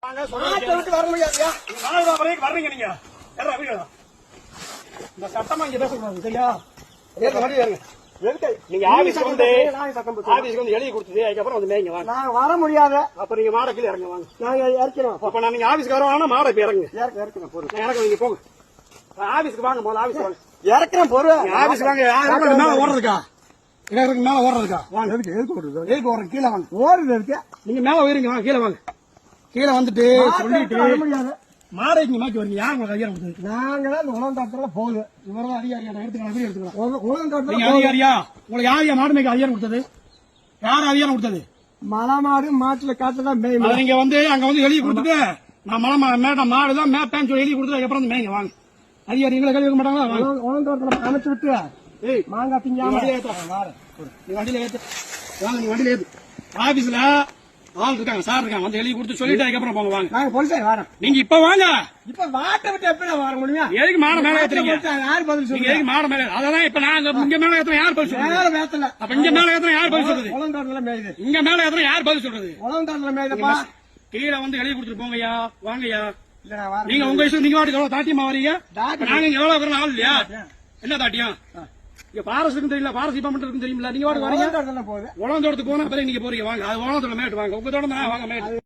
வர முடியாதுயா. வர்றீங்க நீங்க இந்த சட்டமா இங்க பேசக்கூடாது சரியா? நீங்க ஆபீஸ்க்கு வந்து எழுதி கொடுத்தது அதுக்கப்புறம் வந்து மேய்ங்க வாங்க. நான் வர முடியாது. அப்ப நீங்க மாட கீழே இறங்க வாங்க. நாங்க இறக்கிறோம். அப்ப நான் நீங்க ஆபீஸ்க்கு வரவானா மாட இப்ப இறங்க இறக்கிறேன் பொருள் எனக்கு நீங்க போங்க. ஆபீஸ்க்கு வாங்க போல ஆபீஸ் வாங்க இறக்கிறேன் பொருள் ஆபீஸ்க்கு வாங்க. மேல ஓடுறதுக்கா மேல ஓடுறதுக்கா வாங்க. எதுக்கு ஓடுறது? எதுக்கு ஓடுறது? கீழே வாங்க. ஓடுறது இருக்கு. நீங்க மேல உயருங்க வாங்க. கீழே வாங்க. கீழே வந்துட்டு சொல்லிட்டு மாடைக்கு மாற்றி வரீங்க. யார் உங்களுக்கு அதிகாரம் கொடுத்தது? நாங்க தான் உலகத்தாத்துல போகுது. இவரதான் அதிகாரியா எடுத்துக்கலாம். உலகத்தாத்துல அதிகாரியா உங்களுக்கு யார் மாடு மேய்க்க அதிகாரம் கொடுத்தது? யார் அதிகாரம் கொடுத்தது? மலை மாடு மாட்டுல காத்துதான் மேய். நீங்க வந்து அங்க வந்து எழுதி கொடுத்துட்டு நான் மலை மேட்ட மாடுதான் மேப்பேன்னு சொல்லி எழுதி கொடுத்து அதுக்கப்புறம் வந்து மேய்ங்க வாங்க. அதிகாரி எங்களை கழுவி மாட்டாங்களா? உலகத்தாத்துல அமைச்சு விட்டு மாங்காய் திங்க வண்டியில ஏத்து வாங்க. நீ வண்டியில ஏத்து. ஆபீஸ்ல ஆள் இருக்காங்க சார் இருக்காங்க வந்து எழுதி கொடுத்து சொல்லிட்டு அதுக்கப்புறம் போங்க வாங்க. நாங்க போலீஸா வரோம். நீங்க இப்ப வாங்க. இப்ப வாட்டை விட்டு எப்படி வர முடியும்? எதுக்கு மாட மேல ஏத்துறீங்க? யார் பதில் சொல்லுங்க? எதுக்கு மாட மேல? அதான் இப்ப நாங்க இங்க மேல ஏத்துறோம். யார் பதில் சொல்றது? மேல ஏத்தல. அப்ப இங்க மேல ஏத்துறோம். யார் பதில் சொல்றது? உலகத்தாத்துல மேயுது. இங்க மேல ஏத்துறோம். யார் பதில் சொல்றது? உலகத்தாத்துல மேயுதுப்பா. கீழே வந்து எழுதி கொடுத்துட்டு போங்கய்யா வாங்கய்யா. நீங்க உங்க இஷ்டம். நீங்க வாட்டுக்கு எவ்வளவு தாட்டியமா வரீங்க? நாங்க இங்க எவ்வளவு பேர் ஆள் இல்லையா? என்ன தாட்டியம்? இங்க பாரஸ்ட் தெரியல, பாரஸ்ட் டிபார்ட்மெண்ட் தெரியுமில்ல? நீங்க வாட்டுக்கு வரீங்க. உலகத்தோடத்துக்கு போனா பிறகு நீங்க போறீங்க வாங்க. அது உலகத்தோட மேட்டு வாங்க. உங்க தோட்டம் வாங்க மேட்டு.